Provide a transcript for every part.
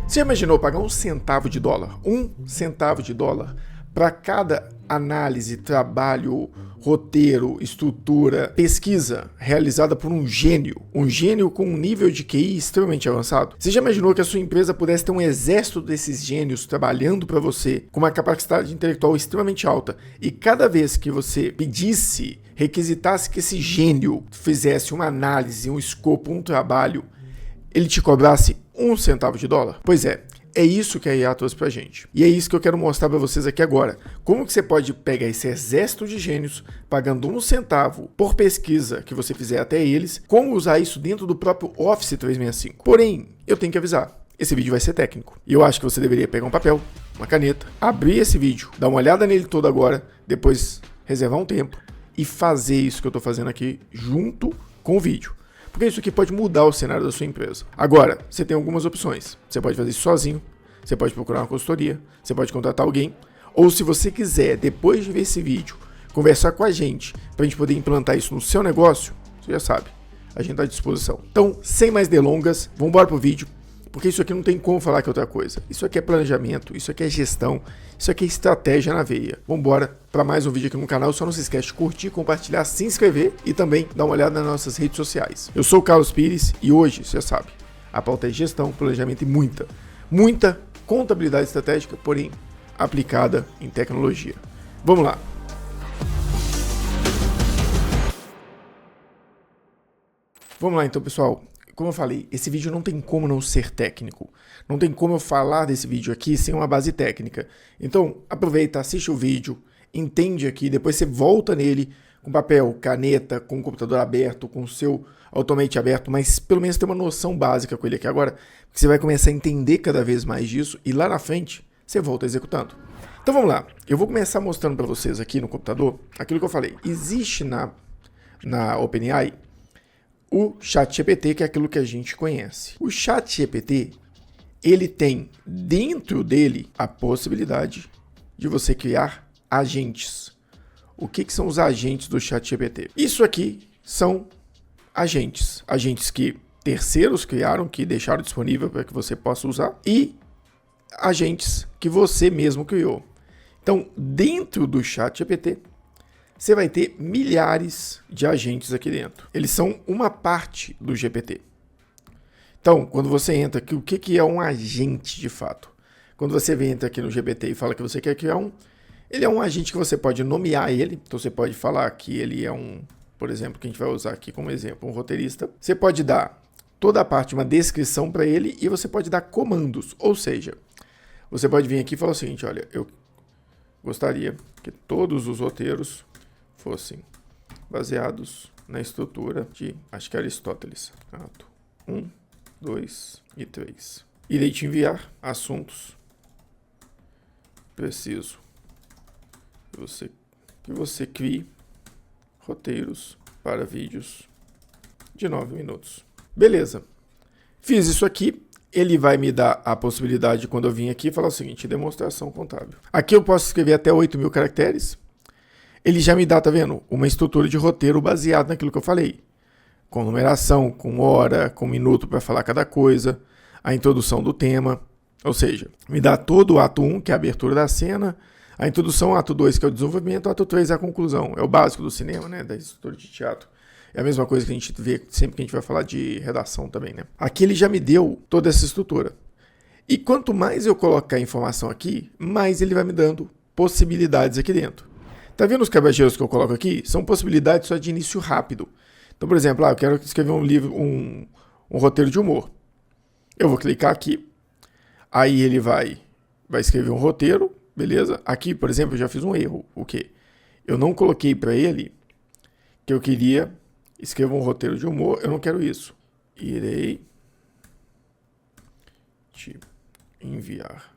Você imaginou pagar um centavo de dólar? Um centavo de dólar para cada análise, trabalho, roteiro, estrutura, pesquisa realizada por um gênio com um nível de QI extremamente avançado? Você já imaginou que a sua empresa pudesse ter um exército desses gênios trabalhando para você com uma capacidade intelectual extremamente alta e cada vez que você pedisse, requisitasse que esse gênio fizesse uma análise, um escopo, um trabalho, ele te cobrasse um centavo de dólar? Pois é isso que a IA trouxe pra gente. E é isso que eu quero mostrar pra vocês aqui agora. Como que você pode pegar esse exército de gênios, pagando um centavo por pesquisa que você fizer até eles, como usar isso dentro do próprio Office 365. Porém, eu tenho que avisar, esse vídeo vai ser técnico. E eu acho que você deveria pegar um papel, uma caneta, abrir esse vídeo, dar uma olhada nele todo agora, depois reservar um tempo e fazer isso que eu tô fazendo aqui junto com o vídeo. Porque isso aqui pode mudar o cenário da sua empresa. Agora, você tem algumas opções. Você pode fazer isso sozinho, você pode procurar uma consultoria, você pode contratar alguém, ou se você quiser, depois de ver esse vídeo, conversar com a gente, para a gente poder implantar isso no seu negócio, você já sabe, a gente está à disposição. Então, sem mais delongas, vamos embora pro vídeo, porque isso aqui não tem como falar que é outra coisa. Isso aqui é planejamento, isso aqui é gestão, isso aqui é estratégia na veia. Vamos embora para mais um vídeo aqui no canal. Só não se esquece de curtir, compartilhar, se inscrever e também dar uma olhada nas nossas redes sociais. Eu sou o Carlos Pires e hoje, você já sabe, a pauta é gestão, planejamento e muita contabilidade estratégica, porém aplicada em tecnologia. Vamos lá. Vamos lá então, pessoal. Como eu falei, esse vídeo não tem como não ser técnico. Não tem como eu falar desse vídeo aqui sem uma base técnica. Então, aproveita, assiste o vídeo, entende aqui, depois você volta nele com papel, caneta, com o computador aberto, com o seu Automate aberto, mas pelo menos tem uma noção básica com ele aqui agora, porque você vai começar a entender cada vez mais disso e lá na frente você volta executando. Então vamos lá, eu vou começar mostrando para vocês aqui no computador aquilo que eu falei. Existe na OpenAI o ChatGPT, que é aquilo que a gente conhece. O ChatGPT, ele tem dentro dele a possibilidade de você criar agentes. O que são os agentes do ChatGPT? Isso aqui são agentes que terceiros criaram, que deixaram disponível para que você possa usar, e agentes que você mesmo criou. Então, dentro do ChatGPT, você vai ter milhares de agentes aqui dentro. Eles são uma parte do GPT. Então, quando você entra aqui, o que é um agente de fato? Quando você entra aqui no GPT e fala que você quer criar ele é um agente que você pode nomear ele. Então, você pode falar que ele é por exemplo, que a gente vai usar aqui como exemplo, um roteirista. Você pode dar toda a parte, uma descrição para ele e você pode dar comandos. Ou seja, você pode vir aqui e falar o seguinte, olha, eu gostaria que todos os roteiros fossem baseados na estrutura de, acho que Aristóteles, ato 1, 2 e 3. Irei te enviar assuntos. Preciso que você crie roteiros para vídeos de 9 minutos. Beleza. Fiz isso aqui. Ele vai me dar a possibilidade, quando eu vim aqui, falar o seguinte, demonstração contábil. Aqui eu posso escrever até 8.000 caracteres. Ele já me dá, tá vendo? Uma estrutura de roteiro baseado naquilo que eu falei. Com numeração, com hora, com minuto para falar cada coisa, a introdução do tema. Ou seja, me dá todo o ato 1, que é a abertura da cena, a introdução, ato 2, que é o desenvolvimento, ato 3 é a conclusão. É o básico do cinema, né? Da estrutura de teatro. É a mesma coisa que a gente vê sempre que a gente vai falar de redação também, né? Aqui ele já me deu toda essa estrutura. E quanto mais eu colocar informação aqui, mais ele vai me dando possibilidades aqui dentro. Tá vendo os cabejeiros que eu coloco aqui? São possibilidades só de início rápido. Então, por exemplo, eu quero escrever um livro, um roteiro de humor. Eu vou clicar aqui. Aí ele vai escrever um roteiro, beleza? Aqui, por exemplo, eu já fiz um erro. O quê? Eu não coloquei para ele que eu queria escrever um roteiro de humor. Eu não quero isso. Irei te enviar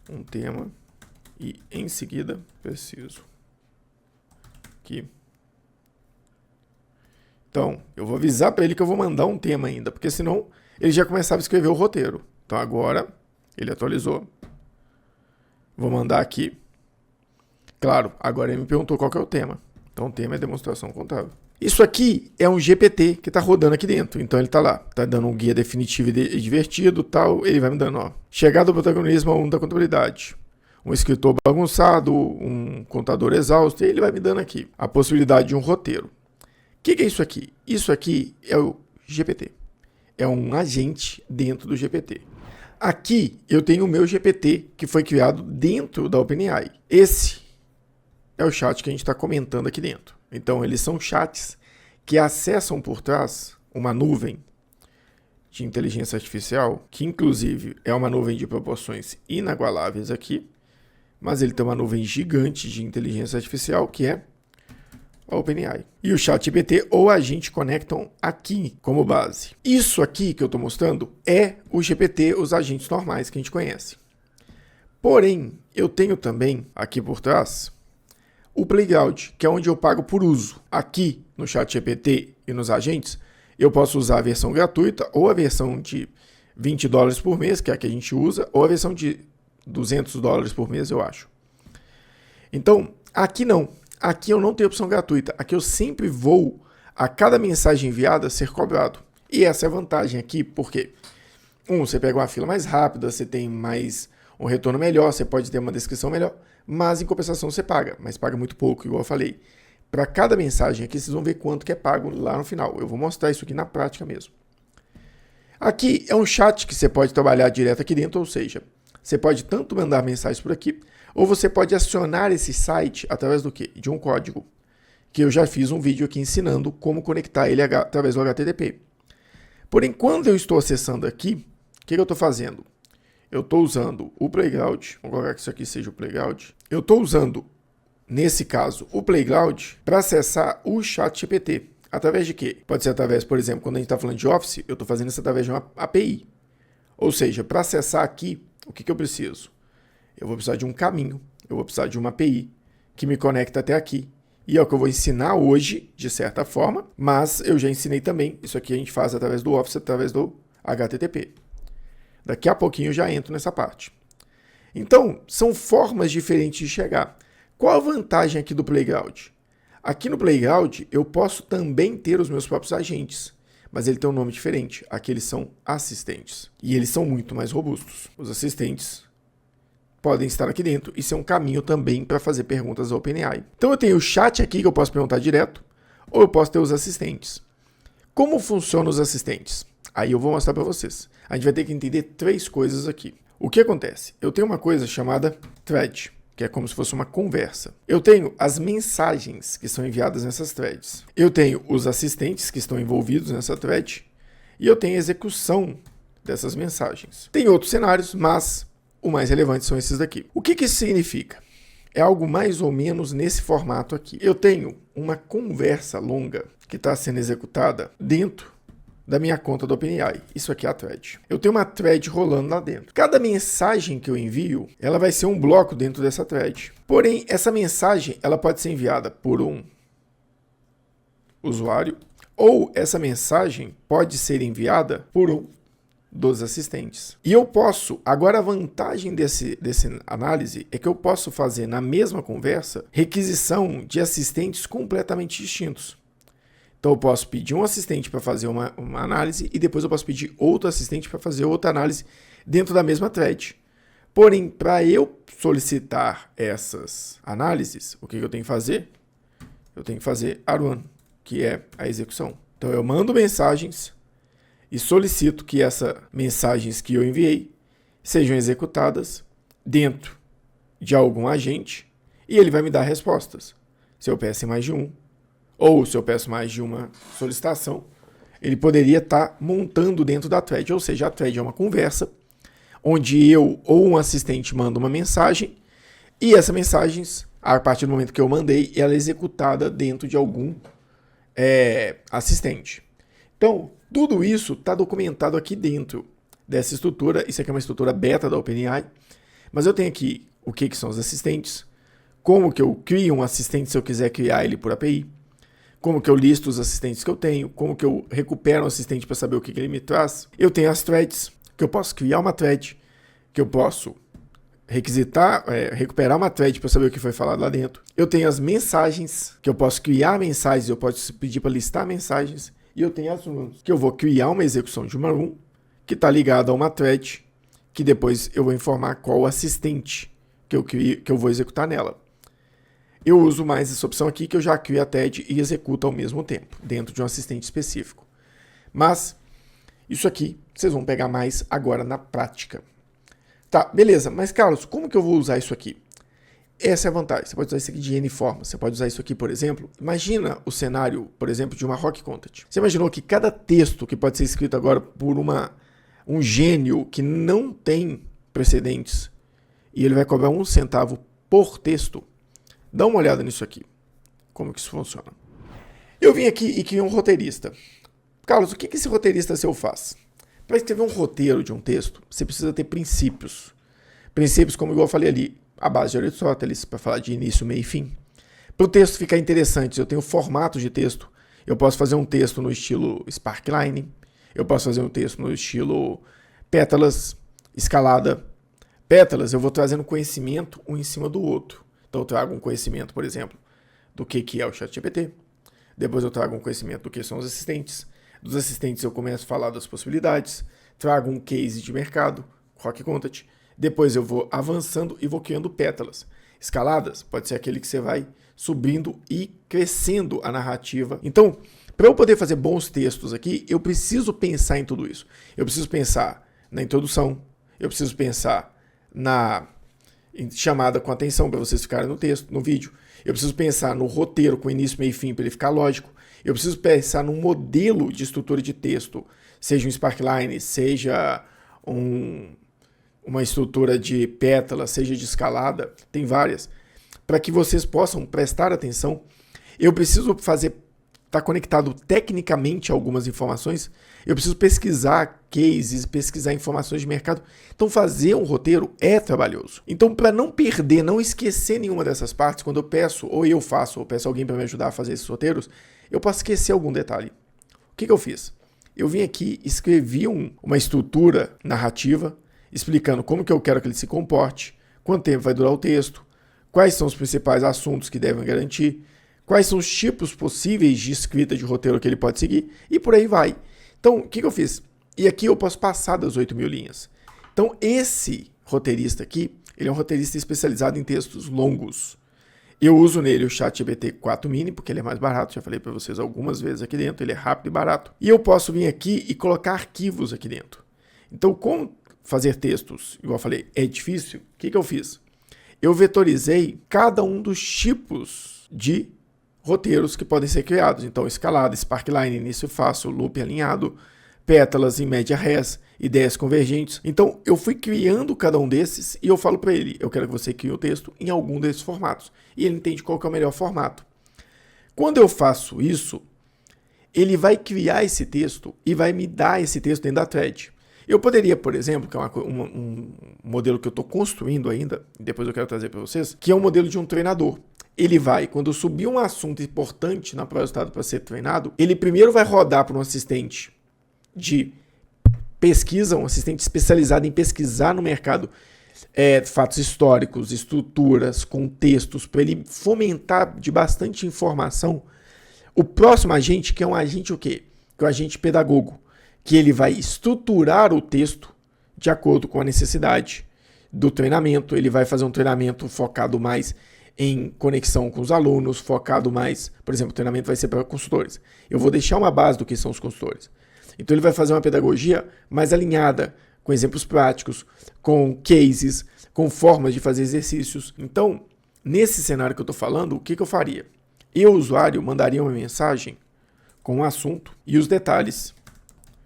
um tema e em seguida preciso que... Então, eu vou avisar para ele que eu vou mandar um tema ainda, porque senão ele já começava a escrever o roteiro. Então agora ele atualizou. Vou mandar aqui. Claro, agora ele me perguntou qual que é o tema. Então o tema é demonstração contábil. Isso aqui é um GPT que está rodando aqui dentro. Então ele está lá, está dando um guia definitivo e divertido, tal. Ele vai me dando, ó, chegada do protagonismo ao mundo da contabilidade. Um escritor bagunçado, um contador exausto, e ele vai me dando aqui a possibilidade de um roteiro. O que é isso aqui? Isso aqui é o GPT. É um agente dentro do GPT. Aqui eu tenho o meu GPT que foi criado dentro da OpenAI. Esse é o chat que a gente está comentando aqui dentro. Então, eles são chats que acessam por trás uma nuvem de inteligência artificial, que inclusive é uma nuvem de proporções inagualáveis aqui, mas ele tem uma nuvem gigante de inteligência artificial, que é a OpenAI. E o ChatGPT ou a gente conectam aqui como base. Isso aqui que eu estou mostrando é o GPT, os agentes normais que a gente conhece. Porém, eu tenho também aqui por trás o Playground, que é onde eu pago por uso. Aqui no ChatGPT e nos agentes, eu posso usar a versão gratuita ou a versão de $20 por mês, que é a que a gente usa, ou a versão de $200 por mês, eu acho. Então, aqui não. Aqui eu não tenho opção gratuita. Aqui eu sempre vou, a cada mensagem enviada, ser cobrado. E essa é a vantagem aqui, porque você pega uma fila mais rápida, você tem mais um retorno melhor, você pode ter uma descrição melhor, mas em compensação você paga, mas paga muito pouco, igual eu falei. Para cada mensagem aqui, vocês vão ver quanto que é pago lá no final. Eu vou mostrar isso aqui na prática mesmo. Aqui é um chat que você pode trabalhar direto aqui dentro, ou seja, você pode tanto mandar mensagens por aqui, ou você pode acionar esse site através do quê? De um código, que eu já fiz um vídeo aqui ensinando como conectar ele através do HTTP. Porém, quando eu estou acessando aqui, o que eu estou fazendo? Eu estou usando o Playground, vou colocar que isso aqui seja o Playground. Eu estou usando, nesse caso, o Playground para acessar o ChatGPT. Através de quê? Pode ser através, por exemplo, quando a gente está falando de Office, eu estou fazendo isso através de uma API. Ou seja, para acessar aqui, o que eu preciso? Eu vou precisar de um caminho, eu vou precisar de uma API que me conecta até aqui. E é o que eu vou ensinar hoje, de certa forma, mas eu já ensinei também. Isso aqui a gente faz através do Office, através do HTTP. Daqui a pouquinho eu já entro nessa parte. Então, são formas diferentes de chegar. Qual a vantagem aqui do Playground? Aqui no Playground, eu posso também ter os meus próprios agentes, mas ele tem um nome diferente. Aqui eles são assistentes. E eles são muito mais robustos. Os assistentes podem estar aqui dentro e ser um caminho também para fazer perguntas ao OpenAI. Então eu tenho o chat aqui que eu posso perguntar direto, ou eu posso ter os assistentes. Como funcionam os assistentes? Aí eu vou mostrar para vocês. A gente vai ter que entender 3 coisas aqui. O que acontece? Eu tenho uma coisa chamada thread, que é como se fosse uma conversa. Eu tenho as mensagens que são enviadas nessas threads. Eu tenho os assistentes que estão envolvidos nessa thread. E eu tenho a execução dessas mensagens. Tem outros cenários, mas o mais relevante são esses daqui. O que isso significa? É algo mais ou menos nesse formato aqui. Eu tenho uma conversa longa que está sendo executada dentro da minha conta do OpenAI. Isso aqui é a thread. Eu tenho uma thread rolando lá dentro. Cada mensagem que eu envio, ela vai ser um bloco dentro dessa thread. Porém, essa mensagem, ela pode ser enviada por um usuário, ou essa mensagem pode ser enviada por um dos assistentes. E eu posso, agora a vantagem desse análise é que eu posso fazer na mesma conversa requisição de assistentes completamente distintos. Então eu posso pedir um assistente para fazer uma análise e depois eu posso pedir outro assistente para fazer outra análise dentro da mesma thread. Porém, para eu solicitar essas análises, o que eu tenho que fazer? Eu tenho que fazer R1, que é a execução. Então eu mando mensagens e solicito que essas mensagens que eu enviei sejam executadas dentro de algum agente e ele vai me dar respostas. Se eu peço mais de um, ou se eu peço mais de uma solicitação, ele poderia estar montando dentro da thread. Ou seja, a thread é uma conversa onde eu ou um assistente manda uma mensagem e essa mensagem, a partir do momento que eu mandei, ela é executada dentro de algum assistente. Então, tudo isso está documentado aqui dentro dessa estrutura. Isso aqui é uma estrutura beta da OpenAI. Mas eu tenho aqui o que são os assistentes, como que eu crio um assistente se eu quiser criar ele por API, como que eu listo os assistentes que eu tenho, como que eu recupero um assistente para saber o que ele me traz. Eu tenho as threads, que eu posso criar uma thread, que eu posso recuperar uma thread para saber o que foi falado lá dentro. Eu tenho as mensagens, que eu posso criar mensagens, eu posso pedir para listar mensagens. E eu tenho as runs, que eu vou criar uma execução de uma run, que está ligada a uma thread, que depois eu vou informar qual o assistente que eu vou executar nela. Eu uso mais essa opção aqui, que eu já crio a thread e executo ao mesmo tempo, dentro de um assistente específico. Mas, isso aqui, vocês vão pegar mais agora na prática. Tá, beleza, mas Carlos, como que eu vou usar isso aqui? Essa é a vantagem, você pode usar isso aqui de N formas. Você pode usar isso aqui, por exemplo, imagina o cenário, por exemplo, de uma rock content. Você imaginou que cada texto que pode ser escrito agora por um gênio que não tem precedentes, e ele vai cobrar 1 centavo por texto? Dá uma olhada nisso aqui, como que isso funciona. Eu vim aqui e criei um roteirista. Carlos, o que esse roteirista seu faz? Para escrever um roteiro de um texto, você precisa ter princípios. Princípios, como igual eu falei ali, a base de Aristóteles, para falar de início, meio e fim. Para o texto ficar interessante, eu tenho formatos de texto. Eu posso fazer um texto no estilo Sparkline, eu posso fazer um texto no estilo pétalas, escalada. Pétalas, eu vou trazendo conhecimento um em cima do outro. Então eu trago um conhecimento, por exemplo, do que é o ChatGPT. Depois eu trago um conhecimento do que são os assistentes. Dos assistentes eu começo a falar das possibilidades. Trago um case de mercado, Rock Content. Depois eu vou avançando e vou criando pétalas. Escaladas pode ser aquele que você vai subindo e crescendo a narrativa. Então, para eu poder fazer bons textos aqui, eu preciso pensar em tudo isso. Eu preciso pensar na introdução, eu preciso pensar na chamada com atenção para vocês ficarem no texto, no vídeo. Eu preciso pensar no roteiro com início, meio e fim para ele ficar lógico. Eu preciso pensar num modelo de estrutura de texto, seja um Sparkline, seja uma estrutura de pétala, seja de escalada, tem várias, para que vocês possam prestar atenção. Eu preciso estar conectado tecnicamente a algumas informações, eu preciso pesquisar cases, pesquisar informações de mercado. Então fazer um roteiro é trabalhoso. Então, para não perder, não esquecer nenhuma dessas partes, quando eu peço, ou eu faço, ou peço alguém para me ajudar a fazer esses roteiros, eu posso esquecer algum detalhe. O que eu fiz? Eu vim aqui, escrevi uma estrutura narrativa, explicando como que eu quero que ele se comporte, quanto tempo vai durar o texto, quais são os principais assuntos que devem garantir, quais são os tipos possíveis de escrita de roteiro que ele pode seguir, e por aí vai. Então, o que eu fiz? E aqui eu posso passar das 8.000 linhas. Então, esse roteirista aqui, ele é um roteirista especializado em textos longos. Eu uso nele o ChatGPT 4 Mini, porque ele é mais barato, já falei para vocês algumas vezes aqui dentro, ele é rápido e barato. E eu posso vir aqui e colocar arquivos aqui dentro. Então, como fazer textos, igual eu falei, é difícil, o que eu fiz? Eu vetorizei cada um dos tipos de roteiros que podem ser criados. Então, escalada, Sparkline, início fácil, loop alinhado, pétalas em média res, ideias convergentes. Então, eu fui criando cada um desses e eu falo para ele, eu quero que você crie o texto em algum desses formatos. E ele entende qual que é o melhor formato. Quando eu faço isso, ele vai criar esse texto e vai me dar esse texto dentro da thread. Eu poderia, por exemplo, que é um modelo que eu estou construindo ainda, depois eu quero trazer para vocês, que é um modelo de um treinador. Ele vai, quando subir um assunto importante na prova de resultado para ser treinado, ele primeiro vai rodar para um assistente de pesquisa, um assistente especializado em pesquisar no mercado fatos históricos, estruturas, contextos, para ele fomentar de bastante informação. O próximo agente, que é um agente o quê? Que é um agente pedagogo, que ele vai estruturar o texto de acordo com a necessidade do treinamento. Ele vai fazer um treinamento focado mais em conexão com os alunos, focado mais, por exemplo, o treinamento vai ser para consultores. Eu vou deixar uma base do que são os consultores. Então ele vai fazer uma pedagogia mais alinhada, com exemplos práticos, com cases, com formas de fazer exercícios. Então, nesse cenário que eu estou falando, o que eu faria? Eu, usuário, mandaria uma mensagem com o assunto e os detalhes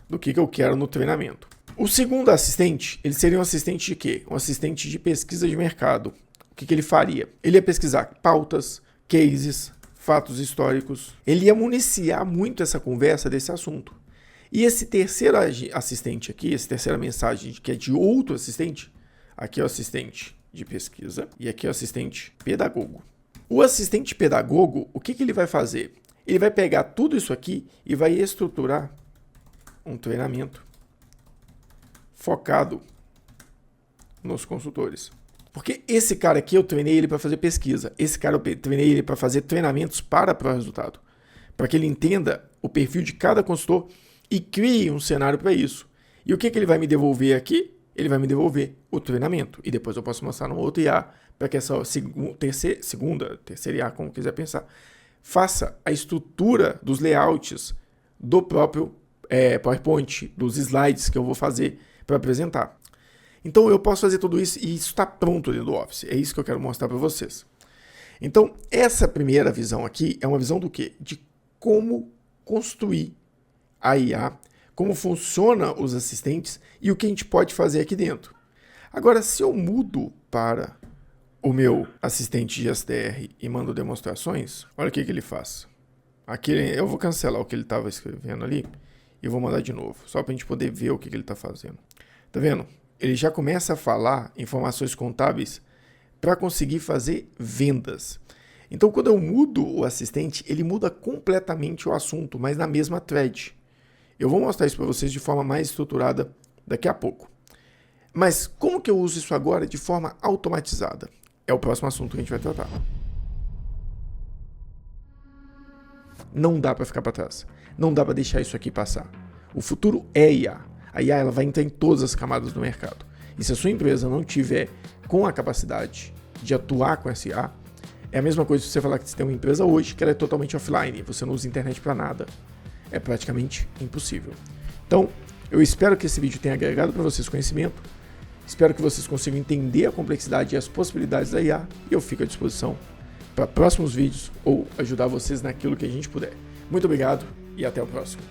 do que eu quero no treinamento. O segundo assistente, ele seria um assistente de quê? Um assistente de pesquisa de mercado. O que ele faria? Ele ia pesquisar pautas, cases, fatos históricos. Ele ia municiar muito essa conversa desse assunto. E esse terceiro assistente aqui, essa terceira mensagem que é de outro assistente, aqui é o assistente de pesquisa e aqui é o assistente pedagogo. O assistente pedagogo, o que ele vai fazer? Ele vai pegar tudo isso aqui e vai estruturar um treinamento focado nos consultores. Porque esse cara aqui eu treinei ele para fazer pesquisa. Esse cara eu treinei ele para fazer treinamentos para resultado. Para que ele entenda o perfil de cada consultor e crie um cenário para isso. E o que ele vai me devolver aqui? Ele vai me devolver o treinamento. E depois eu posso mostrar no outro IA para que essa terceira IA, como quiser pensar, faça a estrutura dos layouts do próprio PowerPoint, dos slides que eu vou fazer para apresentar. Então eu posso fazer tudo isso e isso está pronto dentro do Office. É isso que eu quero mostrar para vocês. Então essa primeira visão aqui é uma visão do quê? De como construir a IA, como funcionam os assistentes e o que a gente pode fazer aqui dentro. Agora, se eu mudo para o meu assistente de SDR e mando demonstrações, olha o que ele faz. Aqui eu vou cancelar o que ele estava escrevendo ali e vou mandar de novo, só para a gente poder ver o que ele está fazendo. Tá vendo? Ele já começa a falar informações contábeis para conseguir fazer vendas. Então, quando eu mudo o assistente, ele muda completamente o assunto, mas na mesma thread. Eu vou mostrar isso para vocês de forma mais estruturada daqui a pouco. Mas como que eu uso isso agora de forma automatizada? É o próximo assunto que a gente vai tratar. Não dá para ficar para trás. Não dá para deixar isso aqui passar. O futuro é IA. A IA ela vai entrar em todas as camadas do mercado. E se a sua empresa não tiver com a capacidade de atuar com essa IA, é a mesma coisa se você falar que você tem uma empresa hoje que ela é totalmente offline, você não usa internet para nada. É praticamente impossível. Então, eu espero que esse vídeo tenha agregado para vocês conhecimento. Espero que vocês consigam entender a complexidade e as possibilidades da IA. E eu fico à disposição para próximos vídeos ou ajudar vocês naquilo que a gente puder. Muito obrigado e até o próximo.